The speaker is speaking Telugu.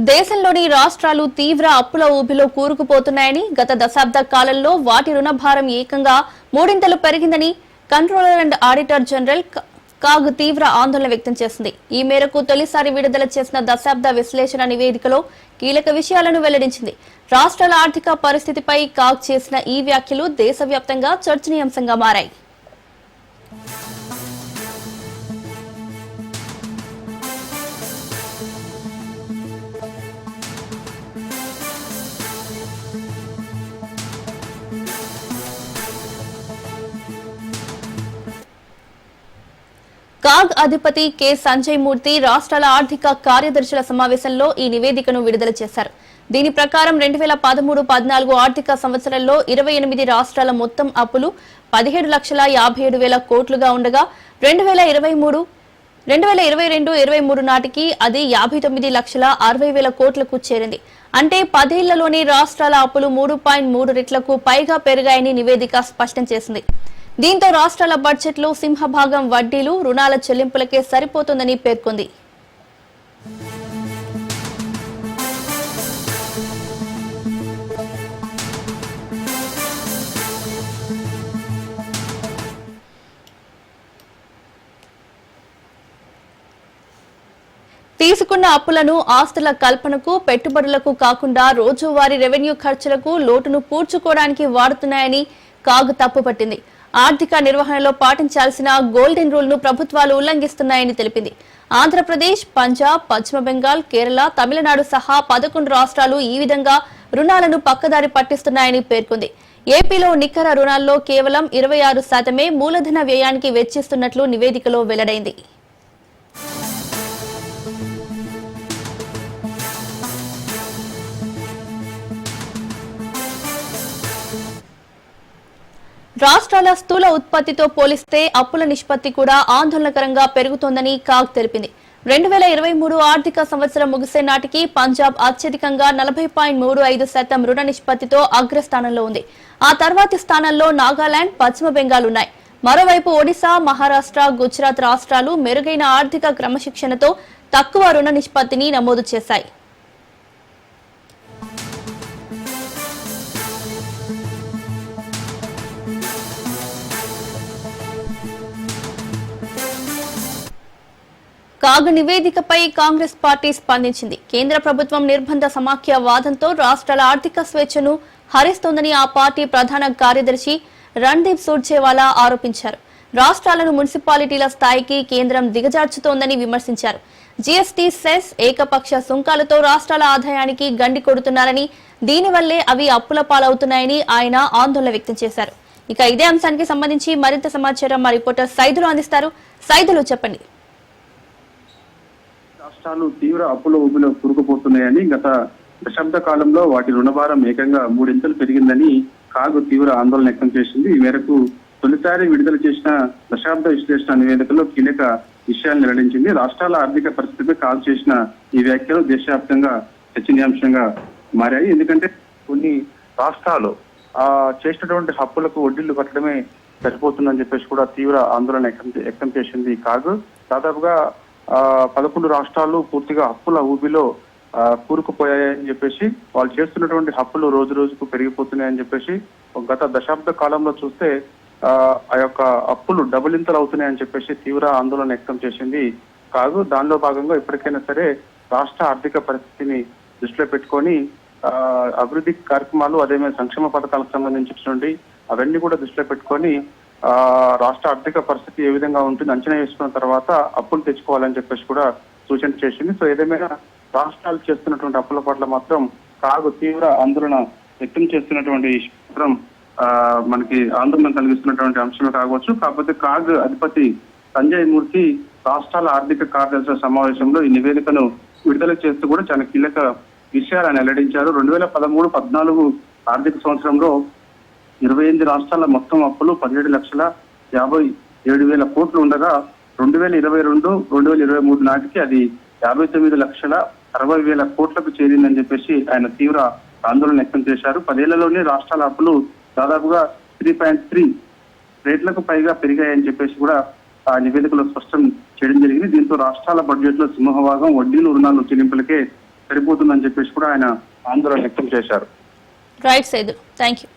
దేశంలోని రాష్ట్రాలు తీవ్ర అప్పుల ఊబిలో కూరుకుపోతున్నాయని, గత దశాబ్ద కాలంలో వాటి రుణభారం ఏకంగా మూడింతలు పెరిగిందని controller and auditor general CAG తీవ్ర ఆందోళన వ్యక్తం చేసింది. ఈ మేరకు తొలిసారి విడుదల చేసిన దశాబ్ద విశ్లేషణ నివేదికలో కీలక విషయాలను వెల్లడించింది. రాష్ట్రాల ఆర్థిక పరిస్థితిపై కాగ్ చేసిన ఈ వ్యాఖ్యలు దేశవ్యాప్తంగా చర్చనీయాంశంగా మారాయి. కాగ్ అధిపతి కె సంజయ్ మూర్తి రాష్ట్రాల ఆర్థిక కార్యదర్శుల సమావేశంలో ఈ నివేదికను విడుదల చేశారు. దీని ప్రకారం 2013-14 ఆర్థిక సంవత్సరంలో 28 రాష్ట్రాల మొత్తం అప్పులు 17,57,000 కోట్లుగా ఉండగా 2022-23 నాటికి అది 59,60,000 కోట్లకు చేరింది. అంటే 10 ఏళ్లలోని రాష్ట్రాల అప్పులు 3.3 రెట్లకు పైగా పెరిగాయని నివేదిక స్పష్టం చేసింది. దీంతో రాష్ట్రాల బడ్జెట్లో సింహభాగం వడ్డీలు, రుణాల చెల్లింపులకే సరిపోతుందని పేర్కొంది. తీసుకున్న అప్పులను ఆస్తుల కల్పనకు, పెట్టుబడులకు కాకుండా రోజువారీ రెవెన్యూ ఖర్చులకు, లోటును పూడ్చుకోవడానికి వాడుతున్నాయని కాగ్ తప్పుపట్టింది. ఆర్థిక నిర్వహణలో పాటించాల్సిన గోల్డెన్ రూల్ ను ప్రభుత్వాలు ఉల్లంఘిస్తున్నాయని తెలిపింది. ఆంధ్రప్రదేశ్, పంజాబ్, పశ్చిమ బెంగాల్, కేరళ, తమిళనాడు సహా 11 రాష్ట్రాలు ఈ విధంగా రుణాలను పక్కదారి పట్టిస్తున్నాయని పేర్కొంది. ఏపీలో నికర రుణాల్లో కేవలం 26% మూలధన వ్యయానికి వెచ్చిస్తున్నట్లు నివేదికలో వెల్లడైంది. రాష్ట్రాల స్థూల ఉత్పత్తితో పోలిస్తే అప్పుల నిష్పత్తి కూడా ఆందోళనకరంగా పెరుగుతోందని కాగ్ తెలిపింది. 2023 ఆర్థిక సంవత్సరం ముగిసే నాటికి పంజాబ్ అత్యధికంగా 40.35% రుణ నిష్పత్తితో అగ్రస్థానంలో ఉంది. ఆ తర్వాతి స్థానంలో నాగాలాండ్, పశ్చిమ బెంగాల్ ఉన్నాయి. మరోవైపు ఒడిశా, మహారాష్ట్ర, గుజరాత్ రాష్ట్రాలు మెరుగైన ఆర్థిక క్రమశిక్షణతో తక్కువ రుణ నిష్పత్తిని నమోదు చేశాయి. కాగ్ నివేదికపై కాంగ్రెస్ పార్టీ స్పందించింది. కేంద్ర ప్రభుత్వం నిర్బంధ సమాఖ్య వాదంతో రాష్ట్రాల ఆర్థిక స్వేచ్ఛను హరిస్తోందని ఆ పార్టీ ప్రధాన కార్యదర్శి రణ్దీప్ సూర్జేవాలా ఆరోపించారు. రాష్ట్రాలను మున్సిపాలిటీల స్థాయికి కేంద్రం దిగజార్చుతోందని విమర్శించారు. జీఎస్టీ, సెస్, ఏకపక్ష సుంకాలతో రాష్ట్రాల ఆదాయానికి గండి కొడుతున్నారని, దీనివల్లే అవి అప్పుల పాలవుతున్నాయని ఆయన ఆందోళన వ్యక్తం చేశారు. ఇక ఇదే అంశానికి సంబంధించి మరింత సమాచారం మా రిపోర్టర్ సైదులు అందిస్తారు. సైదులు చెప్పండి. రాష్ట్రాలు తీవ్ర అప్పుల ఊబిలో కూరుకుపోతున్నాయని, గత దశాబ్ద కాలంలో వాటి రుణభారం ఏకంగా 3 ఇంతలు పెరిగిందని కాగ్ తీవ్ర ఆందోళన వ్యక్తం చేసింది. ఈ మేరకు తొలిసారి విడుదల చేసిన దశాబ్ద విశ్లేషణ నివేదికలో కీలక విషయాలను వెల్లడించింది. రాష్ట్రాల ఆర్థిక పరిస్థితిపై కాగ్ చేసిన ఈ వ్యాఖ్యలు దేశవ్యాప్తంగా చర్చనీయాంశంగా మారాయి. ఎందుకంటే కొన్ని రాష్ట్రాలు చేసినటువంటి అప్పులకు వడ్డీలు కట్టడమే సరిపోతుందని చెప్పేసి కూడా తీవ్ర ఆందోళన వ్యక్తం చేసింది కాగ్. దాదాపుగా 11 రాష్ట్రాలు పూర్తిగా అప్పుల ఊబిలో కూరుకుపోయాయని చెప్పేసి, వాళ్ళు చేస్తున్నటువంటి అప్పులు రోజు రోజుకు పెరిగిపోతున్నాయని చెప్పేసి, గత దశాబ్ద కాలంలో చూస్తే ఆ యొక్క అప్పులు డబులింతలు అవుతున్నాయని చెప్పేసి తీవ్ర ఆందోళన వ్యక్తం చేసింది కాదు. దానిలో భాగంగా ఇప్పటికైనా సరే రాష్ట్ర ఆర్థిక పరిస్థితిని దృష్టిలో పెట్టుకొని అభివృద్ధి కార్యక్రమాలు, అదేవిధంగా సంక్షేమ పథకాలకు సంబంధించినటువంటి అవన్నీ కూడా దృష్టిలో పెట్టుకొని రాష్ట్ర ఆర్థిక పరిస్థితి ఏ విధంగా ఉంటుంది అంచనా వేసుకున్న తర్వాత అప్పులు తెచ్చుకోవాలని చెప్పేసి కూడా సూచన చేసింది. సో ఏదేమైనా రాష్ట్రాలు చేస్తున్నటువంటి అప్పుల పట్ల మాత్రం కాగ్ తీవ్ర ఆందోళన వ్యక్తం చేస్తున్నటువంటి చిత్రం మనకి ఆందోళన కలిగిస్తున్నటువంటి అంశమే కావచ్చు. కాకపోతే కాగ్ అధిపతి సంజయ్ మూర్తి రాష్ట్రాల ఆర్థిక కార్యదర్శుల సమావేశంలో ఈ నివేదికను విడుదల చేస్తూ కూడా చాలా కీలక విషయాలను వెల్లడించారు. 2013-14 ఆర్థిక సంవత్సరంలో 28 రాష్ట్రాల మొత్తం అప్పులు 17,57,000 కోట్లు ఉండగా 2022-2023 నాటికి అది 59,60,000 కోట్లకు చేరిందని చెప్పేసి ఆయన తీవ్ర ఆందోళన వ్యక్తం చేశారు. 10 ఏళ్లలోనే రాష్ట్రాల అప్పులు దాదాపుగా 3.3 రేట్లకు పైగా పెరిగాయని చెప్పేసి కూడా ఆ నివేదికలో స్పష్టం చేయడం జరిగింది. దీంతో రాష్ట్రాల బడ్జెట్ లో సింహభాగం వడ్డీలు, రుణాలు చెల్లింపులకే సరిపోతుందని చెప్పేసి కూడా ఆయన ఆందోళన వ్యక్తం చేశారు. Right Saidu, thank you.